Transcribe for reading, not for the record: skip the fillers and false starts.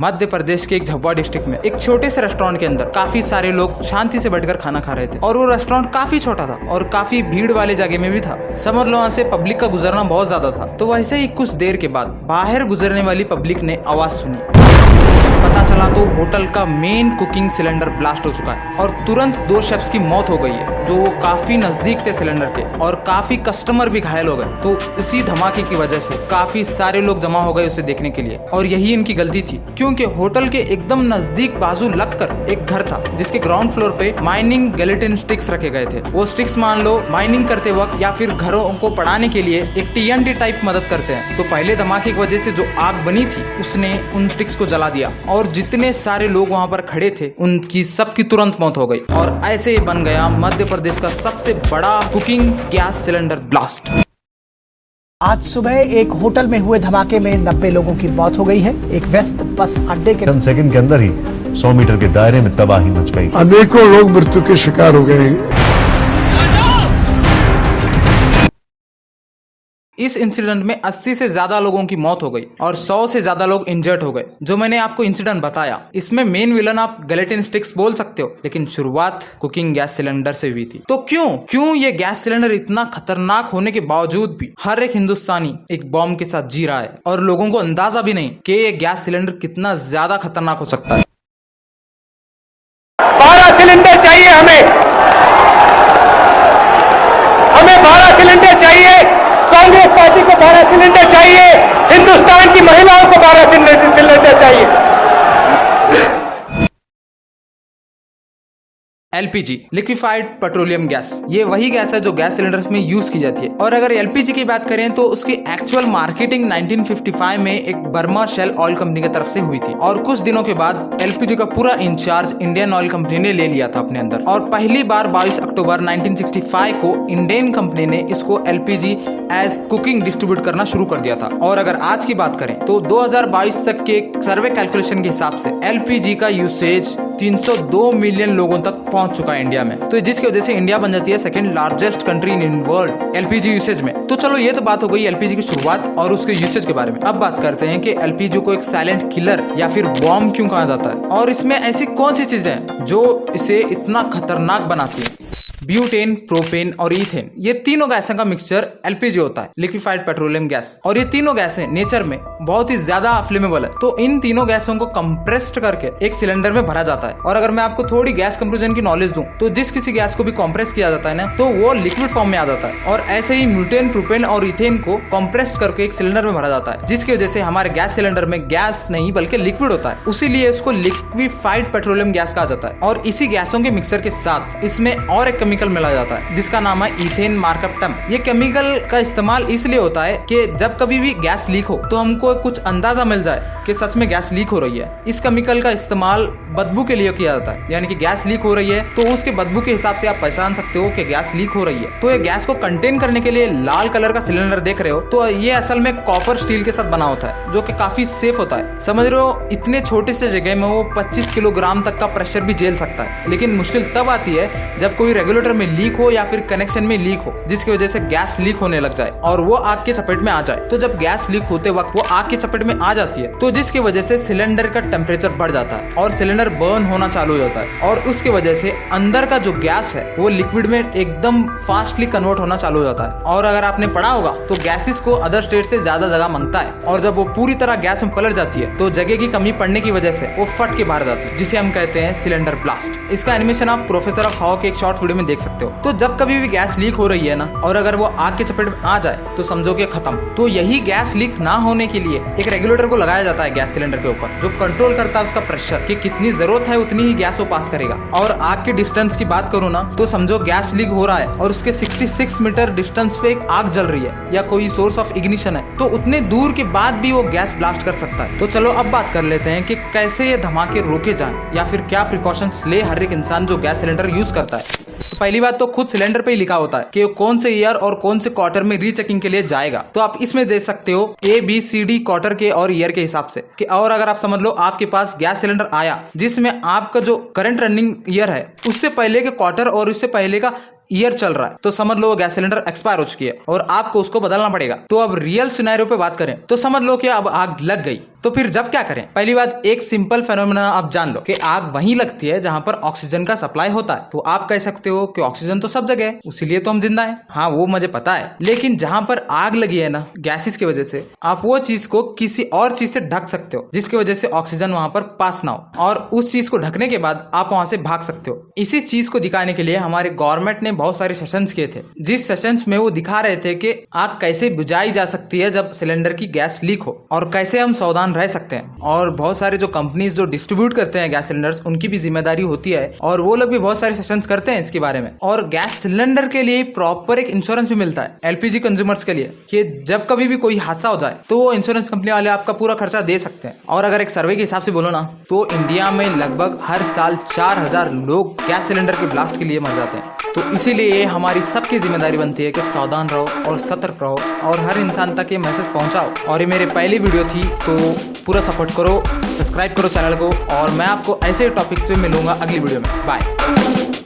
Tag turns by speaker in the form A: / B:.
A: मध्य प्रदेश के एक झाबुआ डिस्ट्रिक्ट में एक छोटे से रेस्टोरेंट के अंदर काफी सारे लोग शांति से बैठकर खाना खा रहे थे और वो रेस्टोरेंट काफी छोटा था और काफी भीड़ वाले जगह में भी था। समझ लो वहाँ से पब्लिक का गुजरना बहुत ज्यादा था। तो वैसे ही कुछ देर के बाद बाहर गुजरने वाली पब्लिक ने आवाज सुनी। पता चला तो होटल का मेन कुकिंग सिलेंडर ब्लास्ट हो चुका है और तुरंत 2 शेफ्स की मौत हो गई है जो काफी नजदीक थे सिलेंडर के और काफी कस्टमर भी घायल हो गए। तो इसी धमाके की वजह से काफी सारे लोग जमा हो गए उसे देखने के लिए और यही इनकी गलती थी क्योंकि होटल के एकदम नजदीक बाजू लगकर एक घर था जिसके ग्राउंड फ्लोर पे माइनिंग गेलेटिन स्टिक्स रखे गए थे। वो स्टिक्स मान लो माइनिंग करते वक्त या फिर घरों को पढ़ाने के लिए एक TNT टाइप मदद करते हैं। तो पहले धमाके की वजह से जो आग बनी थी उसने उन स्टिक्स को जला दिया और जितने सारे लोग वहां पर खड़े थे उनकी सबकी तुरंत मौत हो गई और ऐसे ही बन गया मध्य प्रदेश का सबसे बड़ा कुकिंग गैस सिलेंडर ब्लास्ट।
B: आज सुबह एक होटल में हुए धमाके में 90 लोगों की मौत हो गई है। एक व्यस्त बस अड्डे के
C: चंद सेकंड के अंदर ही 100 मीटर के दायरे में तबाही मच गई।
D: अनेकों लोग मृत्यु के शिकार हो गए हैं।
A: इस इंसिडेंट में 80 से ज्यादा लोगों की मौत हो गई और 100 से ज्यादा लोग इंजर्ड हो गए। जो मैंने आपको इंसिडेंट बताया इसमें मेन विलन आप गेलेटिन स्टिक्स बोल सकते हो, लेकिन शुरुआत कुकिंग गैस सिलेंडर से हुई थी। तो क्यों ये गैस सिलेंडर इतना खतरनाक होने के बावजूद भी हर एक हिंदुस्तानी एक बॉम्ब के साथ जी रहा है और लोगों को अंदाजा भी नहीं कि ये गैस सिलेंडर कितना ज्यादा खतरनाक हो सकता है।
E: 12 सिलेंडर चाहिए हमें 12 सिलेंडर चाहिए। कांग्रेस पार्टी को 12 सिलेंडर चाहिए। हिंदुस्तान की महिलाओं को 12 सिलेंडर चाहिए।
A: LPG लिक्विफाइड पेट्रोलियम गैस, ये वही गैस है जो गैस सिलेंडर्स में यूज की जाती है। और अगर LPG की बात करें तो उसकी एक्चुअल मार्केटिंग 1955 में एक बर्मा शेल ऑयल कंपनी की तरफ से हुई थी और कुछ दिनों के बाद LPG का पूरा इंचार्ज इंडियन ऑयल कंपनी ने ले लिया था अपने अंदर और पहली बार 22 अक्टूबर 1965 को इंडियन कंपनी ने इसको LPG एज कुकिंग डिस्ट्रीब्यूट करना शुरू कर दिया था। और अगर आज की बात करें तो 2022 तक के सर्वे कैलकुलेशन के हिसाब से LPG का यूसेज 302 मिलियन लोगों तक पहुंच चुका है इंडिया में। तो जिसकी वजह से इंडिया बन जाती है second largest country in world LPG usage में। तो चलो ये तो बात हो गई LPG की शुरुआत और उसके यूसेज के बारे में। अब बात करते हैं कि LPG को एक साइलेंट किलर या फिर बॉम्ब क्यों कहा जाता है और इसमें ऐसी कौन सी चीजें हैं जो इसे इतना खतरनाक बनाती है। ब्यूटेन, प्रोपेन और ईथेन, ये तीनों गैसों का मिक्सचर LPG होता है, लिक्विफाइड पेट्रोलियम गैस। और ये तीनों गैसें नेचर में बहुत ही ज्यादा फ्लेमेबल है। तो इन तीनों गैसों को कंप्रेस्ड करके एक सिलेंडर में भरा जाता है। और अगर मैं आपको थोड़ी गैस कंप्रेशन की नॉलेज दूं तो जिस किसी गैस को भी कंप्रेस किया जाता है ना तो वो लिक्विड फॉर्म में आ जाता है और ऐसे ही ब्यूटेन, प्रोपेन और ईथेन को कंप्रेस्ड करके एक सिलेंडर में भरा जाता है जिसकी वजह से हमारे गैस सिलेंडर में गैस नहीं बल्कि लिक्विड होता है। उसीलिए इसको लिक्विफाइड पेट्रोलियम गैस कहा जाता है। और इसी गैसों के मिक्सर के साथ इसमें और एक केमिकल मिलाया जाता है जिसका नाम है इथेन मार्कप्टम। ये केमिकल का इस्तेमाल इसलिए होता है कि जब कभी भी गैस लीक हो तो हमको कुछ अंदाजा मिल जाए कि सच में गैस लीक हो रही है। इस केमिकल का इस्तेमाल बदबू के लिए किया जाता है, यानी कि गैस लीक हो रही है तो उसके बदबू के हिसाब से आप पहचान सकते हो कि गैस लीक हो रही है। तो ये गैस को कंटेन करने के लिए लाल कलर का सिलेंडर देख रहे हो तो ये असल में कॉपर स्टील के साथ बना होता है जो कि काफी सेफ होता है। समझ रहे हो, इतने छोटे से जगह में वो 25 किलोग्राम तक का प्रेशर भी झेल सकता है। लेकिन मुश्किल तब आती है जब कोई रेगुलेटर में लीक हो या फिर कनेक्शन में लीक हो जिसकी वजह से गैस लीक होने लग जाए और वो आग के चपेट में आ जाए। तो जब गैस लीक होते वक्त वो आग के चपेट में आ जाती है तो जिसकी वजह से सिलेंडर का टेम्परेचर बढ़ जाता है और सिलेंडर बर्न होना चालू हो जाता है और उसकी वजह से अंदर का जो गैस है वो लिक्विड में एकदम फास्टली कन्वर्ट होना चालू हो जाता है। और अगर आपने पढ़ा होगा तो गैसेस को अदर स्टेट से ज्यादा जगह मांगता है और जब वो पूरी तरह गैस में पलट जाती है तो जगह की कमी पड़ने की वजह से वो फट के बाहर जाती है जिसे हम कहते हैं सिलेंडर ब्लास्ट। इसका एनिमेशन आप प्रोफेसर ऑफ हाउ के एक शॉर्ट वीडियो में देख सकते हो। तो जब कभी भी गैस लीक हो रही है ना और अगर वो आग के चपेट में आ जाए तो समझो कि खत्म। तो यही गैस लीक ना होने के लिए एक रेगुलेटर को लगाया जाता है गैस सिलेंडर के ऊपर जो कंट्रोल करता है उसका प्रेशर कि कितनी जरूरत है उतनी ही गैस वो पास करेगा। और आग के डिस्टेंस की बात करूँ ना तो समझो गैस लीक हो रहा है और उसके 66 मीटर डिस्टेंस पे एक आग जल रही है या कोई सोर्स ऑफ इग्निशन है तो उतने दूर के बाद भी वो गैस ब्लास्ट कर सकता है। तो चलो अब बात कर लेते हैं कि कैसे ये धमाके रोके जाएं या फिर क्या प्रिकॉशंस ले हर एक इंसान जो गैस सिलेंडर यूज करता है। तो पहली बात तो खुद सिलेंडर पे ही लिखा होता है कि कौन से ईयर और कौन से क्वार्टर में रीचेकिंग के लिए जाएगा। तो आप इसमें देख सकते हो ABCD क्वार्टर के और ईयर के हिसाब से कि और अगर आप समझ लो आपके पास गैस सिलेंडर आया जिसमें आपका जो करंट रनिंग ईयर है उससे पहले के क्वार्टर और उससे पहले का ईयर चल रहा है तो समझ लो गैस सिलेंडर एक्सपायर हो चुकी है और आपको उसको बदलना पड़ेगा। तो अब रियल सिनेरियो पे बात करें तो समझ लो कि अब आग लग गई तो फिर जब क्या करें? पहली बात, एक सिंपल फेनोमेना आप जान लो कि आग वहीं लगती है जहां पर ऑक्सीजन का सप्लाई होता है। तो आप कह सकते हो कि ऑक्सीजन तो सब जगह है, उसीलिए तो हम जिंदा हैं। हाँ, वो मुझे पता है, लेकिन जहां पर आग लगी है ना गैसेस की वजह से, आप वो चीज को किसी और चीज से ढक सकते हो जिसकी वजह से ऑक्सीजन वहां पर पास ना हो, और उस चीज को ढकने के बाद आप वहां से भाग सकते हो। इसी चीज को दिखाने के लिए हमारे गवर्नमेंट ने बहुत सारे सेशंस किए थे, जिस सेशंस में वो दिखा रहे थे कि आग कैसे बुझाई जा सकती है जब सिलेंडर की गैस लीक हो, और कैसे हम सावधान रह सकते हैं। और बहुत सारे जो कंपनीज जो डिस्ट्रीब्यूट करते हैं गैस सिलेंडर्स, उनकी भी जिम्मेदारी होती है, और वो लोग भी बहुत सारे सेशंस करते हैं इसके बारे में। और गैस सिलेंडर के लिए प्रॉपर एक इंश्योरेंस भी मिलता है एलपीजी कंज्यूमर्स के लिए, कि जब कभी भी कोई हादसा हो जाए तो वो इंश्योरेंस कंपनी वाले आपका पूरा खर्चा दे सकते हैं। और अगर एक सर्वे के हिसाब से बोलो ना, तो इंडिया में लगभग हर साल 4000 लोग गैस सिलेंडर के ब्लास्ट के लिए मर जाते हैं। तो इसीलिए हमारी सबकी जिम्मेदारी बनती है कि सावधान रहो और सतर्क रहो, और हर इंसान तक ये मैसेज पहुंचाओ। और ये मेरी पहली वीडियो थी, तो पूरा सपोर्ट करो, सब्सक्राइब करो चैनल को, और मैं आपको ऐसे टॉपिक्स पे मिलूंगा अगली वीडियो में। बाय।